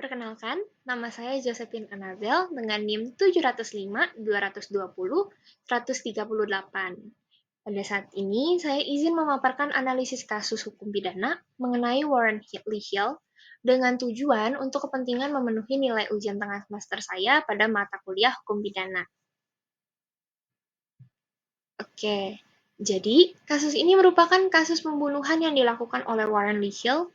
Perkenalkan, nama saya Josephine Annabel dengan NIM 705-220-138. Pada saat ini, saya izin memaparkan analisis kasus hukum pidana mengenai Warren Hill dengan tujuan untuk kepentingan memenuhi nilai ujian tengah semester saya pada mata kuliah hukum pidana. Oke, jadi kasus ini merupakan kasus pembunuhan yang dilakukan oleh Warren Hill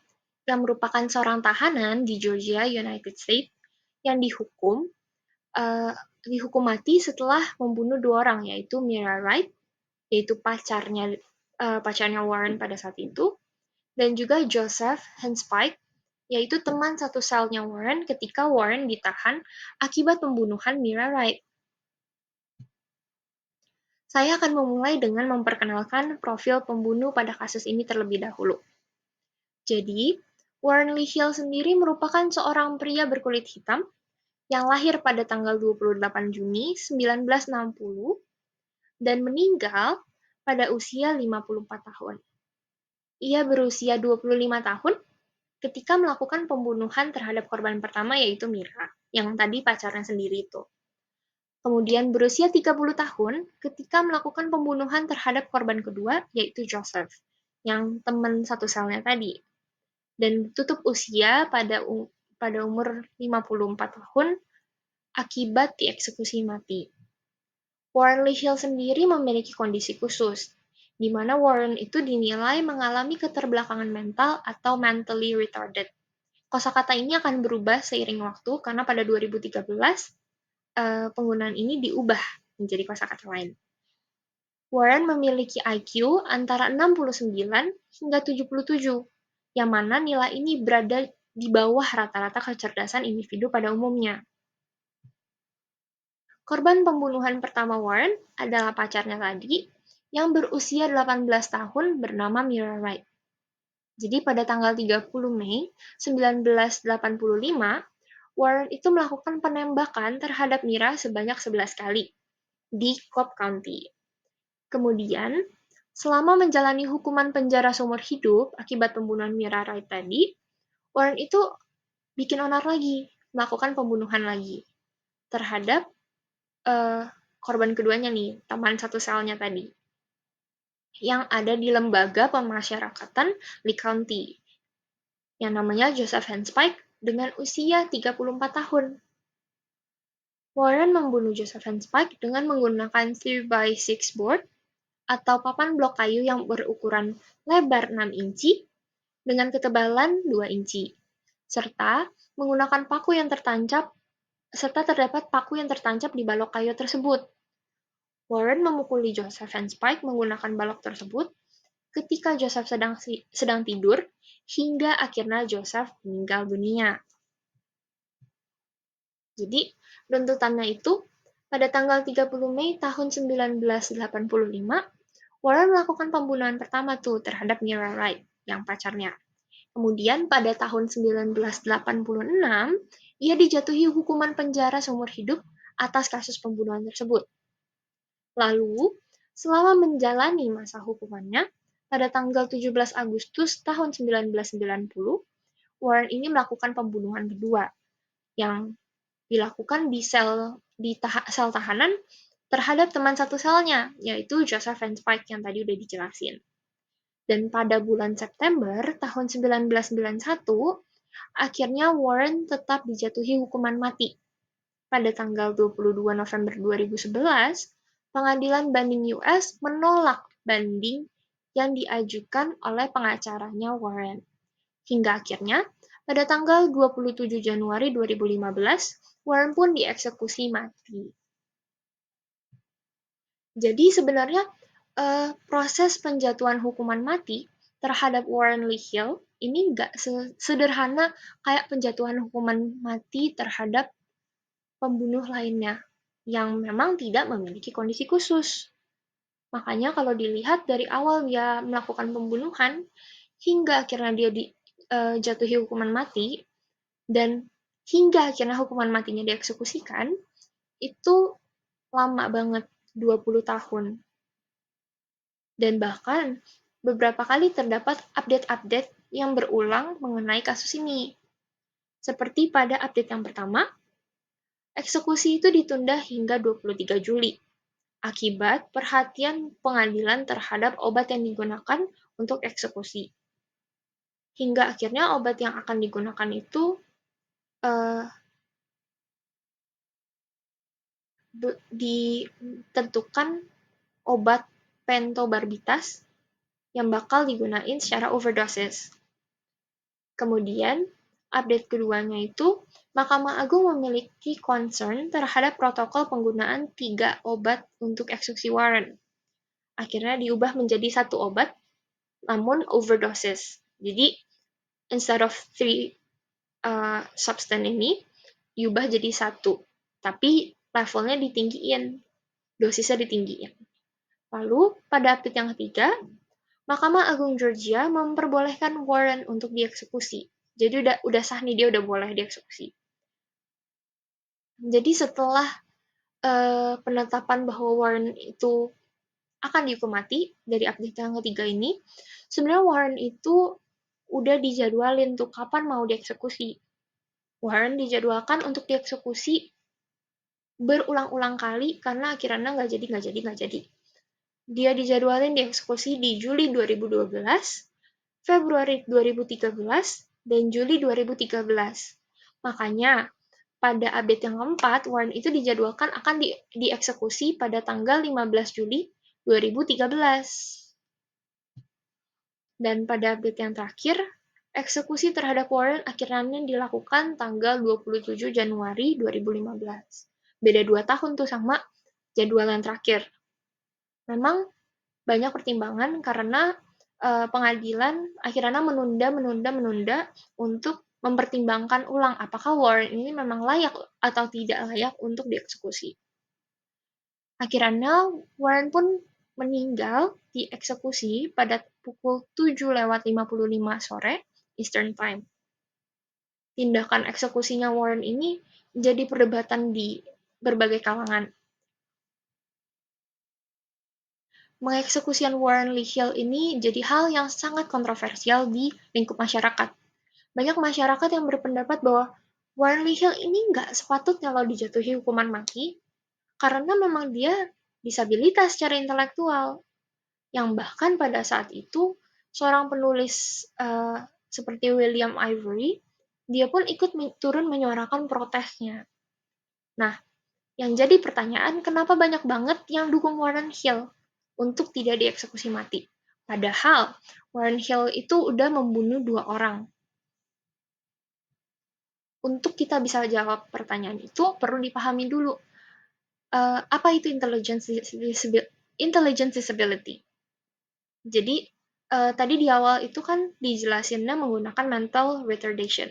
yang merupakan seorang tahanan di Georgia, United States, yang dihukum mati setelah membunuh dua orang, yaitu Mira Wright, yaitu pacarnya Warren pada saat itu, dan juga Joseph Henspike, yaitu teman satu selnya Warren ketika Warren ditahan akibat pembunuhan Mira Wright. Saya akan memulai dengan memperkenalkan profil pembunuh pada kasus ini terlebih dahulu. Jadi, Warren Lee Hill sendiri merupakan seorang pria berkulit hitam yang lahir pada tanggal 28 Juni 1960 dan meninggal pada usia 54 tahun. Ia berusia 25 tahun ketika melakukan pembunuhan terhadap korban pertama yaitu Mira, yang tadi pacarnya sendiri itu. Kemudian berusia 30 tahun ketika melakukan pembunuhan terhadap korban kedua yaitu Joseph, yang teman satu selnya tadi. Dan tutup usia pada umur 54 tahun akibat dieksekusi mati. Warren Lee Hill sendiri memiliki kondisi khusus, di mana Warren itu dinilai mengalami keterbelakangan mental atau mentally retarded. Kosakata ini akan berubah seiring waktu karena pada 2013 penggunaan ini diubah menjadi kosakata lain. Warren memiliki IQ antara 69 hingga 77, yang mana nilai ini berada di bawah rata-rata kecerdasan individu pada umumnya. Korban pembunuhan pertama Warren adalah pacarnya tadi, yang berusia 18 tahun bernama Mira Wright. Jadi pada tanggal 30 Mei 1985, Warren itu melakukan penembakan terhadap Mira sebanyak 11 kali di Cobb County. Kemudian, selama menjalani hukuman penjara seumur hidup akibat pembunuhan Mira Wright tadi, Warren itu bikin onar lagi, melakukan pembunuhan lagi terhadap korban keduanya nih, teman satu selnya tadi, yang ada di lembaga pemasyarakatan Lee County, yang namanya Joseph Henspike dengan usia 34 tahun. Warren membunuh Joseph Henspike dengan menggunakan 3x6 board atau papan blok kayu yang berukuran lebar 6 inci dengan ketebalan 2 inci, serta menggunakan terdapat paku yang tertancap di balok kayu tersebut. Warren memukuli Joseph Henspike menggunakan balok tersebut ketika Joseph sedang tidur hingga akhirnya Joseph meninggal dunia. Jadi, runtutannya itu pada tanggal 30 Mei tahun 1985, Warren melakukan pembunuhan pertama terhadap Mira Wright, yang pacarnya. Kemudian pada tahun 1986, ia dijatuhi hukuman penjara seumur hidup atas kasus pembunuhan tersebut. Lalu, selama menjalani masa hukumannya, pada tanggal 17 Agustus tahun 1990, Warren ini melakukan pembunuhan kedua, yang dilakukan di sel tahanan terhadap teman satu selnya, yaitu Joseph Henspike yang tadi udah dijelasin. Dan pada bulan September tahun 1991, akhirnya Warren tetap dijatuhi hukuman mati. Pada tanggal 22 November 2011, Pengadilan Banding US menolak banding yang diajukan oleh pengacaranya Warren. Hingga akhirnya, pada tanggal 27 Januari 2015, Warren pun dieksekusi mati. Jadi sebenarnya proses penjatuhan hukuman mati terhadap Warren Lee Hill ini nggak sederhana kayak penjatuhan hukuman mati terhadap pembunuh lainnya yang memang tidak memiliki kondisi khusus. Makanya kalau dilihat dari awal dia melakukan pembunuhan hingga akhirnya dia dijatuhi hukuman mati dan hingga akhirnya hukuman matinya dieksekusikan, itu lama banget, 20 tahun. Dan bahkan beberapa kali terdapat update-update yang berulang mengenai kasus ini. Seperti pada update yang pertama, eksekusi itu ditunda hingga 23 Juli akibat perhatian pengadilan terhadap obat yang digunakan untuk eksekusi. Hingga akhirnya obat yang akan digunakan itu ditentukan obat pentobarbital yang bakal digunain secara overdosis. Kemudian, update keduanya itu, Mahkamah Agung memiliki concern terhadap protokol penggunaan 3 obat untuk eksekusi warrant. Akhirnya diubah menjadi 1 obat, namun overdosis. Jadi, instead of 3 substance ini, diubah jadi 1. Tapi levelnya ditinggiin, dosisnya ditinggiin. Lalu, pada update yang ketiga, Mahkamah Agung Georgia memperbolehkan warrant untuk dieksekusi. Jadi udah sah nih, dia udah boleh dieksekusi. Jadi setelah penetapan bahwa warrant itu akan dihukum mati dari update yang ketiga ini, sebenarnya warrant itu udah dijadwalin tuh kapan mau dieksekusi. Warrant dijadwalkan untuk dieksekusi berulang-ulang kali karena akhirnya nggak jadi. Dia dijadwalin dieksekusi di Juli 2012, Februari 2013, dan Juli 2013. Makanya, pada update yang keempat, warrant itu dijadwalkan akan dieksekusi pada tanggal 15 Juli 2013. Dan pada update yang terakhir, eksekusi terhadap warrant akhirnya dilakukan tanggal 27 Januari 2015. Beda 2 tahun tuh sama jadwal yang terakhir. Memang banyak pertimbangan karena pengadilan akhirnya menunda untuk mempertimbangkan ulang apakah warrant ini memang layak atau tidak layak untuk dieksekusi. Akhirnya warrant pun meninggal dieksekusi pada pukul 7:55 sore Eastern Time. Tindakan eksekusinya warrant ini jadi perdebatan di berbagai kalangan. Mengeksekusian Warren Lee Hill ini jadi hal yang sangat kontroversial di lingkup masyarakat. Banyak masyarakat yang berpendapat bahwa Warren Lee Hill ini nggak sepatutnya loh dijatuhi hukuman mati, karena memang dia disabilitas secara intelektual. Yang bahkan pada saat itu, seorang penulis seperti William Ivory, dia pun ikut turun menyuarakan protesnya. Nah, yang jadi pertanyaan, kenapa banyak banget yang dukung Warren Hill untuk tidak dieksekusi mati? Padahal, Warren Hill itu udah membunuh 2 orang. Untuk kita bisa jawab pertanyaan itu, perlu dipahami dulu, apa itu intelligence disability. Jadi, tadi di awal itu kan dijelasinnya menggunakan mental retardation.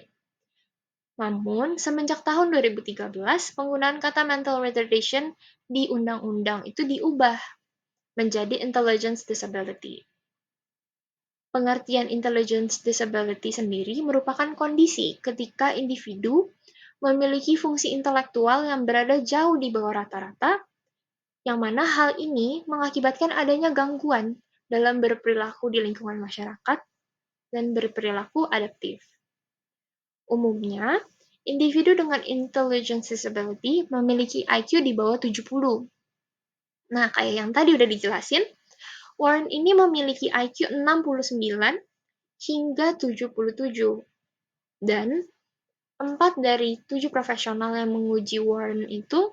Namun, semenjak tahun 2013, penggunaan kata mental retardation di undang-undang itu diubah menjadi intelligence disability. Pengertian intelligence disability sendiri merupakan kondisi ketika individu memiliki fungsi intelektual yang berada jauh di bawah rata-rata, yang mana hal ini mengakibatkan adanya gangguan dalam berperilaku di lingkungan masyarakat dan berperilaku adaptif. Umumnya, individu dengan intelligence disability memiliki IQ di bawah 70. Nah, kayak yang tadi udah dijelasin, Warren ini memiliki IQ 69 hingga 77. Dan 4 dari 7 profesional yang menguji Warren itu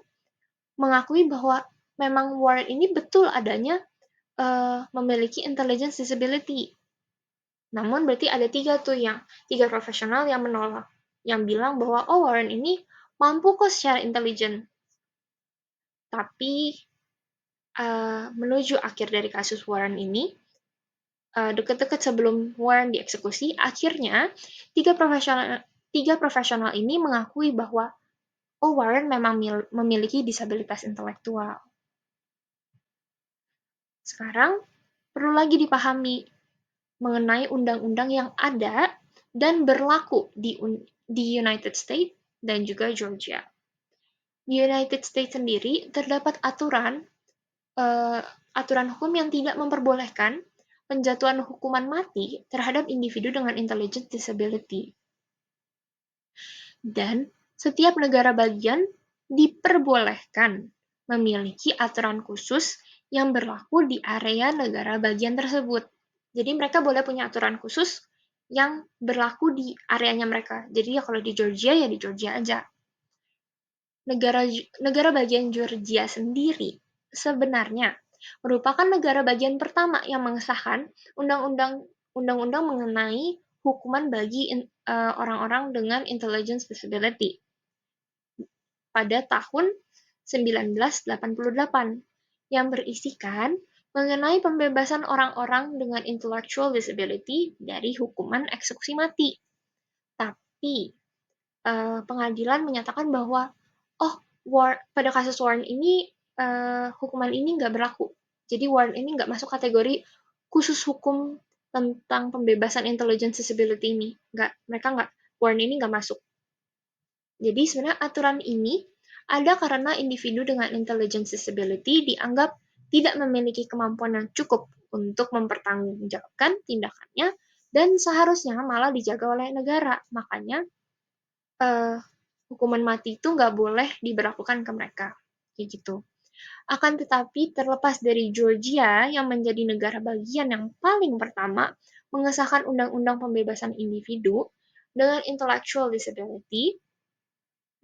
mengakui bahwa memang Warren ini betul adanya memiliki intelligence disability. Namun berarti ada 3 profesional yang menolak, yang bilang bahwa Warren ini mampu kok secara intelijen. Tapi menuju akhir dari kasus Warren ini, dekat-dekat sebelum Warren dieksekusi, akhirnya 3 profesional ini mengakui bahwa Warren memang memiliki disabilitas intelektual. Sekarang, perlu lagi dipahami mengenai undang-undang yang ada dan berlaku di United States dan juga Georgia. Di United States sendiri terdapat aturan hukum yang tidak memperbolehkan penjatuhan hukuman mati terhadap individu dengan intelligence disability. Dan setiap negara bagian diperbolehkan memiliki aturan khusus yang berlaku di area negara bagian tersebut. Jadi mereka boleh punya aturan khusus yang berlaku di areanya mereka. Jadi ya kalau di Georgia ya di Georgia aja. Negara bagian Georgia sendiri sebenarnya merupakan negara bagian pertama yang mengesahkan undang-undang mengenai hukuman bagi orang-orang dengan intelligence disability pada tahun 1988 yang berisikan mengenai pembebasan orang-orang dengan intellectual disability dari hukuman eksekusi mati. Tapi pengadilan menyatakan bahwa pada kasus Warren ini hukuman ini nggak berlaku. Jadi Warren ini nggak masuk kategori khusus hukum tentang pembebasan intelligence disability ini. Warren ini nggak masuk. Jadi sebenarnya aturan ini ada karena individu dengan intelligence disability dianggap tidak memiliki kemampuan yang cukup untuk mempertanggungjawabkan tindakannya dan seharusnya malah dijaga oleh negara. Makanya hukuman mati itu nggak boleh diberlakukan ke mereka. Kayak gitu. Akan tetapi, terlepas dari Georgia yang menjadi negara bagian yang paling pertama mengesahkan undang-undang pembebasan individu dengan intellectual disability,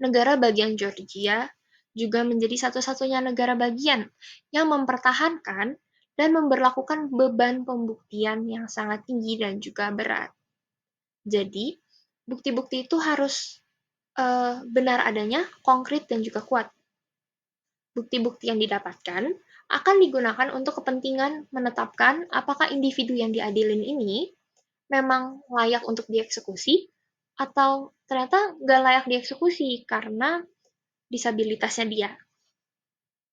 negara bagian Georgia juga menjadi satu-satunya negara bagian yang mempertahankan dan memberlakukan beban pembuktian yang sangat tinggi dan juga berat. Jadi, bukti-bukti itu harus benar adanya, konkret, dan juga kuat. Bukti-bukti yang didapatkan akan digunakan untuk kepentingan menetapkan apakah individu yang diadilin ini memang layak untuk dieksekusi atau ternyata nggak layak dieksekusi karena disabilitasnya dia.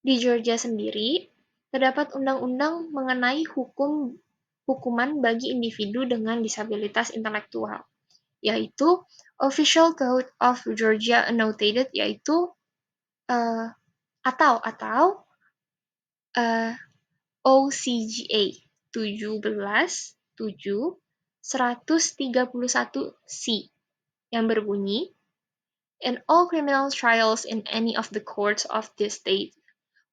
Di Georgia sendiri, terdapat undang-undang mengenai hukuman bagi individu dengan disabilitas intelektual, yaitu Official Code of Georgia Annotated, yaitu atau OCGA 17.7.131C yang berbunyi, in all criminal trials in any of the courts of this state,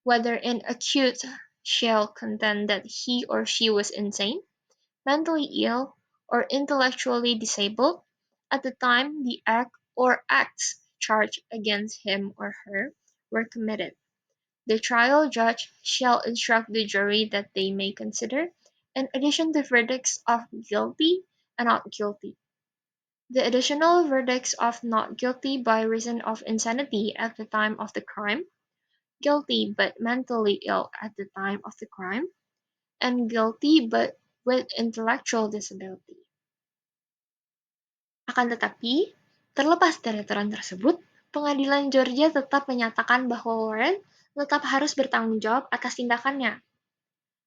whether an accused shall contend that he or she was insane, mentally ill, or intellectually disabled at the time the act or acts charged against him or her were committed. The trial judge shall instruct the jury that they may consider, in addition to verdicts of guilty and not guilty, the additional verdicts of not guilty by reason of insanity at the time of the crime, guilty but mentally ill at the time of the crime, and guilty but with intellectual disability. Akan tetapi, terlepas dari aturan tersebut, pengadilan Georgia tetap menyatakan bahwa Warren tetap harus bertanggung jawab atas tindakannya.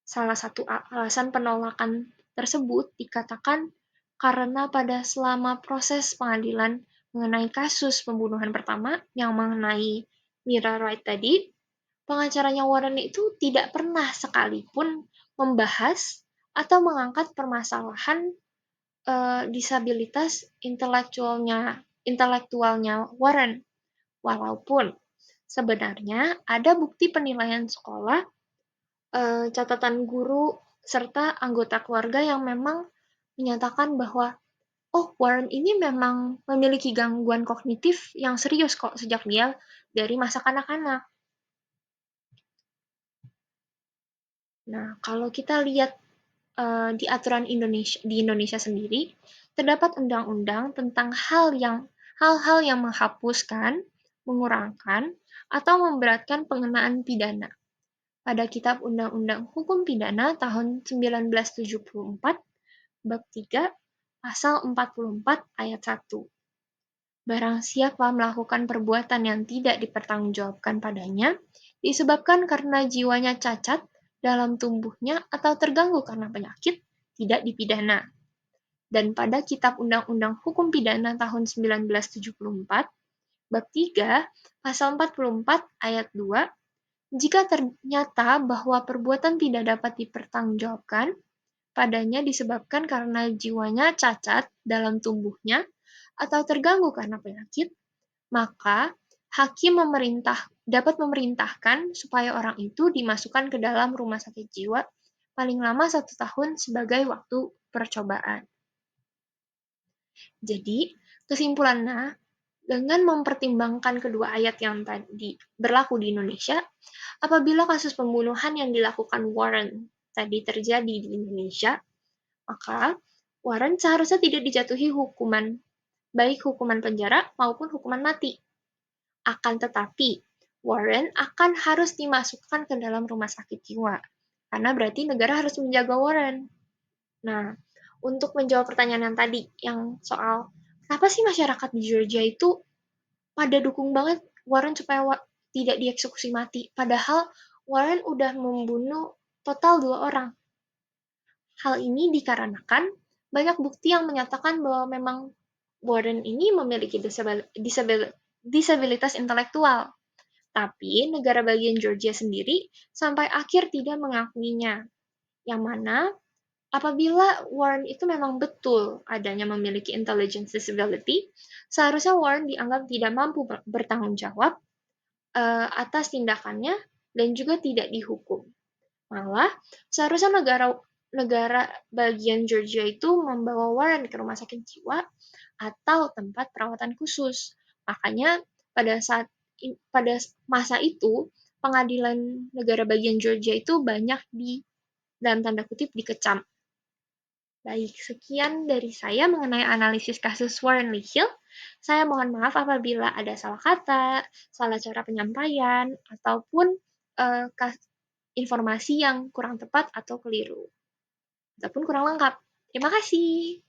Salah satu alasan penolakan tersebut dikatakan karena pada selama proses pengadilan mengenai kasus pembunuhan pertama yang mengenai Mira Wright tadi, pengacaranya Warren itu tidak pernah sekalipun membahas atau mengangkat permasalahan disabilitas intelektualnya Warren, walaupun sebenarnya ada bukti penilaian sekolah, catatan guru, serta anggota keluarga yang memang menyatakan bahwa Warren ini memang memiliki gangguan kognitif yang serius kok sejak dia dari masa kanak-kanak. Nah, kalau kita lihat di aturan di Indonesia sendiri, terdapat undang-undang tentang hal-hal yang menghapuskan, mengurangkan, atau memberatkan pengenaan pidana. Pada Kitab Undang-Undang Hukum Pidana tahun 1974, Bab 3, Pasal 44 ayat 1. Barang siapa melakukan perbuatan yang tidak dipertanggungjawabkan padanya, disebabkan karena jiwanya cacat dalam tumbuhnya atau terganggu karena penyakit, tidak dipidana. Dan pada Kitab Undang-Undang Hukum Pidana tahun 1974, Bab 3, Pasal 44 ayat 2, jika ternyata bahwa perbuatan tidak dapat dipertanggungjawabkan padanya disebabkan karena jiwanya cacat dalam tumbuhnya atau terganggu karena penyakit, maka hakim dapat memerintahkan supaya orang itu dimasukkan ke dalam rumah sakit jiwa paling lama 1 tahun sebagai waktu percobaan. Jadi, kesimpulannya, dengan mempertimbangkan kedua ayat yang tadi berlaku di Indonesia, apabila kasus pembunuhan yang dilakukan Warren tadi terjadi di Indonesia, maka Warren seharusnya tidak dijatuhi hukuman, baik hukuman penjara maupun hukuman mati. Akan tetapi, Warren akan harus dimasukkan ke dalam rumah sakit jiwa, karena berarti negara harus menjaga Warren. Nah, untuk menjawab pertanyaan yang tadi, yang soal kenapa sih masyarakat di Georgia itu pada dukung banget Warren supaya tidak dieksekusi mati, padahal Warren udah membunuh total 2 orang. Hal ini dikarenakan banyak bukti yang menyatakan bahwa memang Warren ini memiliki disabilitas intelektual. Tapi negara bagian Georgia sendiri sampai akhir tidak mengakuinya. Yang mana apabila Warren itu memang betul adanya memiliki intelligence disability, seharusnya Warren dianggap tidak mampu bertanggung jawab atas tindakannya dan juga tidak dihukum. Malah, seharusnya negara bagian Georgia itu membawa Warren ke rumah sakit jiwa atau tempat perawatan khusus. Makanya pada masa itu pengadilan negara bagian Georgia itu banyak dalam tanda kutip dikecam. Baik, sekian dari saya mengenai analisis kasus Warren Hill. Saya mohon maaf apabila ada salah kata, salah cara penyampaian, ataupun uh, informasi yang kurang tepat atau keliru, ataupun kurang lengkap. Terima kasih.